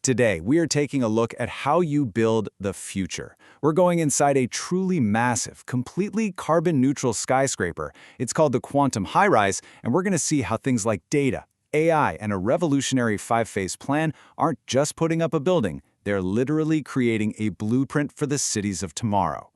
Today, we are taking a look at how you build the future. We're going inside a truly massive, completely carbon-neutral skyscraper. It's called the Quantum High-Rise, and we're going to see how things like data, AI, and a revolutionary five-phase plan aren't just putting up a building, they're literally creating a blueprint for the cities of tomorrow.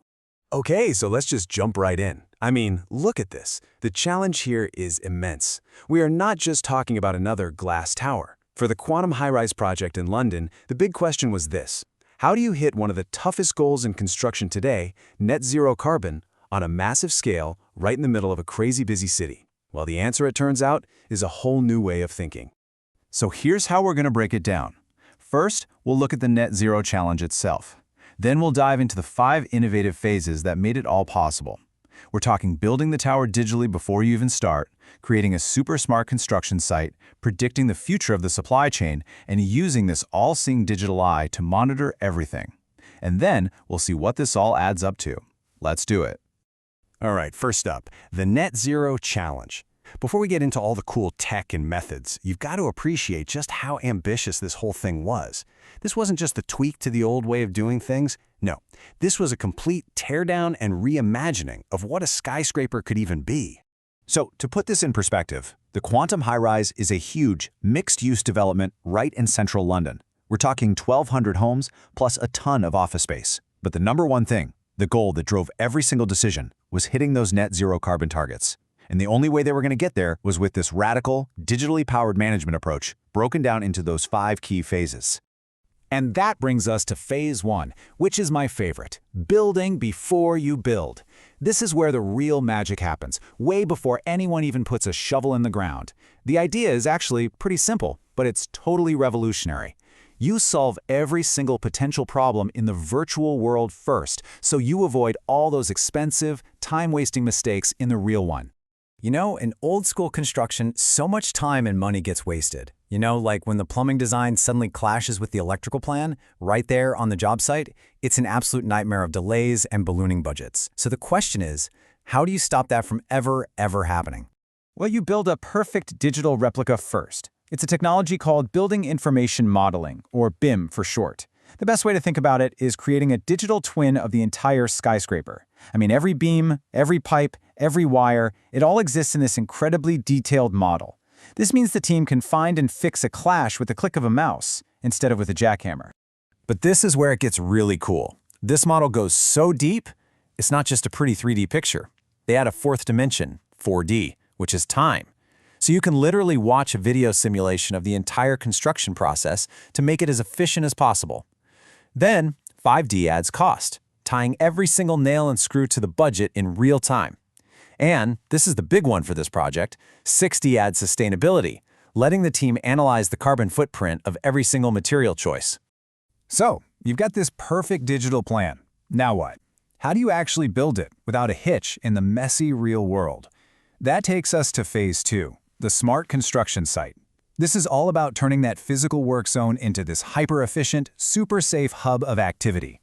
Okay, so let's just jump right in. I mean, look at this. The challenge here is immense. We are not just talking about another glass tower. For the Quantum High-Rise project in London, the big question was this: how do you hit one of the toughest goals in construction today, net zero carbon, on a massive scale, right in the middle of a crazy busy city? Well, the answer, it turns out, is a whole new way of thinking. So here's how we're going to break it down. First, we'll look at the net zero challenge itself. Then we'll dive into the 5 innovative phases that made it all possible. We're talking building the tower digitally before you even start, creating a super smart construction site, predicting the future of the supply chain, and using this all-seeing digital eye to monitor everything. And then we'll see what this all adds up to. Let's do it. All right, first up, the Net Zero Challenge. Before we get into all the cool tech and methods, you've got to appreciate just how ambitious this whole thing was. This wasn't just a tweak to the old way of doing things. No, this was a complete teardown and reimagining of what a skyscraper could even be. So, to put this in perspective, the Quantum High-Rise is a huge, mixed-use development right in central London. We're talking 1,200 homes plus a ton of office space. But the number one thing, the goal that drove every single decision, was hitting those net zero carbon targets. And the only way they were going to get there was with this radical, digitally powered management approach, broken down into those 5 key phases. And that brings us to phase 1, which is my favorite: building before you build. This is where the real magic happens, way before anyone even puts a shovel in the ground. The idea is actually pretty simple, but it's totally revolutionary. You solve every single potential problem in the virtual world first, so you avoid all those expensive, time-wasting mistakes in the real one. You know, in old-school construction, so much time and money gets wasted. You know, like when the plumbing design suddenly clashes with the electrical plan, right there on the job site, it's an absolute nightmare of delays and ballooning budgets. So the question is, how do you stop that from ever happening? Well, you build a perfect digital replica first. It's a technology called Building Information Modeling, or BIM for short. The best way to think about it is creating a digital twin of the entire skyscraper. I mean, every beam, every pipe, every wire, it all exists in this incredibly detailed model. This means the team can find and fix a clash with the click of a mouse, instead of with a jackhammer. But this is where it gets really cool. This model goes so deep, it's not just a pretty 3D picture. They add a 4th dimension, 4D, which is time. So you can literally watch a video simulation of the entire construction process to make it as efficient as possible. Then, 5D adds cost, tying every single nail and screw to the budget in real time. And, this is the big one for this project, 6D adds sustainability, letting the team analyze the carbon footprint of every single material choice. So, you've got this perfect digital plan. Now what? How do you actually build it without a hitch in the messy real world? That takes us to phase 2, the smart construction site. This is all about turning that physical work zone into this hyper-efficient, super safe hub of activity.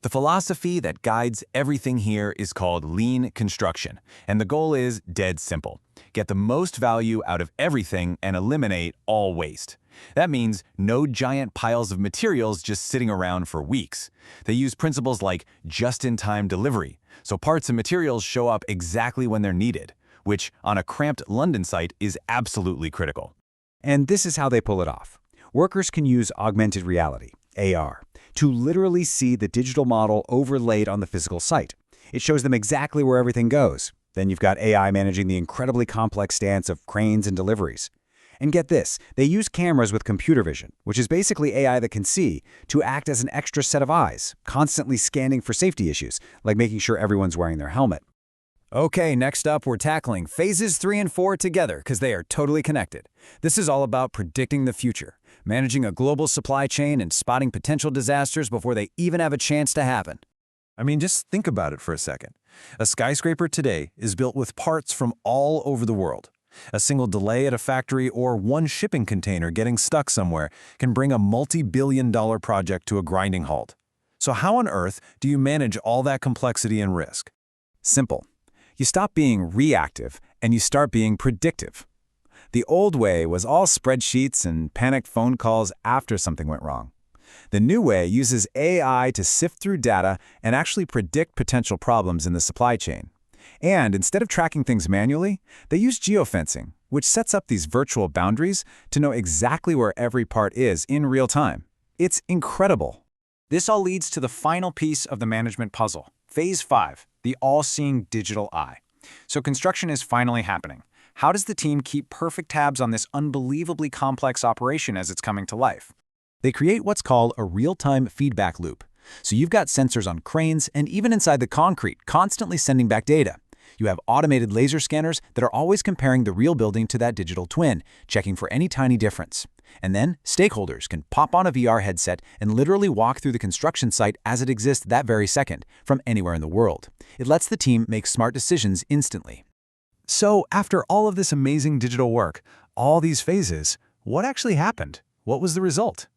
The philosophy that guides everything here is called lean construction, and the goal is dead simple: get the most value out of everything and eliminate all waste. That means no giant piles of materials just sitting around for weeks. They use principles like just-in-time delivery, so parts and materials show up exactly when they're needed, which on a cramped London site is absolutely critical. And this is how they pull it off. Workers can use augmented reality, AR, to literally see the digital model overlaid on the physical site. It shows them exactly where everything goes. Then you've got AI managing the incredibly complex dance of cranes and deliveries. And get this, they use cameras with computer vision, which is basically AI that can see, to act as an extra set of eyes, constantly scanning for safety issues, like making sure everyone's wearing their helmet. Okay, next up, we're tackling phases 3 and 4 together because they are totally connected. This is all about predicting the future, managing a global supply chain, and spotting potential disasters before they even have a chance to happen. I mean, just think about it for a second. A skyscraper today is built with parts from all over the world. A single delay at a factory or one shipping container getting stuck somewhere can bring a multi-billion-dollar project to a grinding halt. So how on earth do you manage all that complexity and risk? Simple. You stop being reactive and you start being predictive. The old way was all spreadsheets and panicked phone calls after something went wrong. The new way uses AI to sift through data and actually predict potential problems in the supply chain. And instead of tracking things manually, they use geofencing, which sets up these virtual boundaries to know exactly where every part is in real time. It's incredible. This all leads to the final piece of the management puzzle, Phase 5, the all-seeing digital eye. So construction is finally happening. How does the team keep perfect tabs on this unbelievably complex operation as it's coming to life? They create what's called a real-time feedback loop. So you've got sensors on cranes and even inside the concrete constantly sending back data. You have automated laser scanners that are always comparing the real building to that digital twin, checking for any tiny difference. And then stakeholders can pop on a VR headset and literally walk through the construction site as it exists that very second, from anywhere in the world. It lets the team make smart decisions instantly. So after all of this amazing digital work, all these phases, what actually happened? What was the result?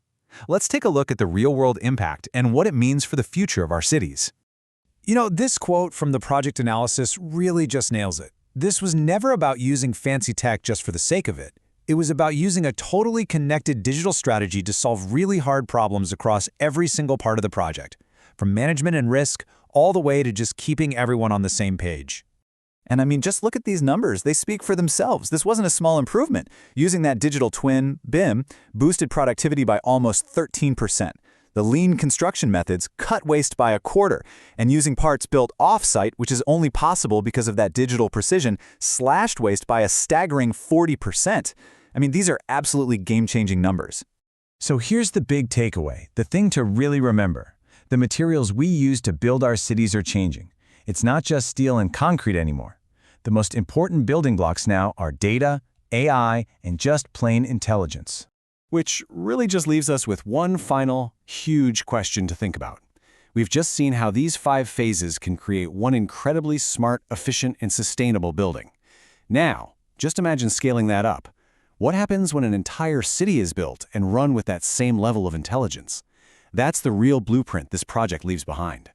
Let's take a look at the real-world impact and what it means for the future of our cities. You know, this quote from the project analysis really just nails it. This was never about using fancy tech just for the sake of it. It was about using a totally connected digital strategy to solve really hard problems across every single part of the project, from management and risk all the way to just keeping everyone on the same page. And I mean, just look at these numbers. They speak for themselves. This wasn't a small improvement. Using that digital twin, BIM, boosted productivity by almost 13%. The lean construction methods cut waste by a quarter, and using parts built off-site, which is only possible because of that digital precision, slashed waste by a staggering 40%. I mean, these are absolutely game-changing numbers. So here's the big takeaway, the thing to really remember. The materials we use to build our cities are changing. It's not just steel and concrete anymore. The most important building blocks now are data, AI, and just plain intelligence. Which really just leaves us with one final, huge question to think about. We've just seen how these 5 phases can create one incredibly smart, efficient, and sustainable building. Now, just imagine scaling that up. What happens when an entire city is built and run with that same level of intelligence? That's the real blueprint this project leaves behind.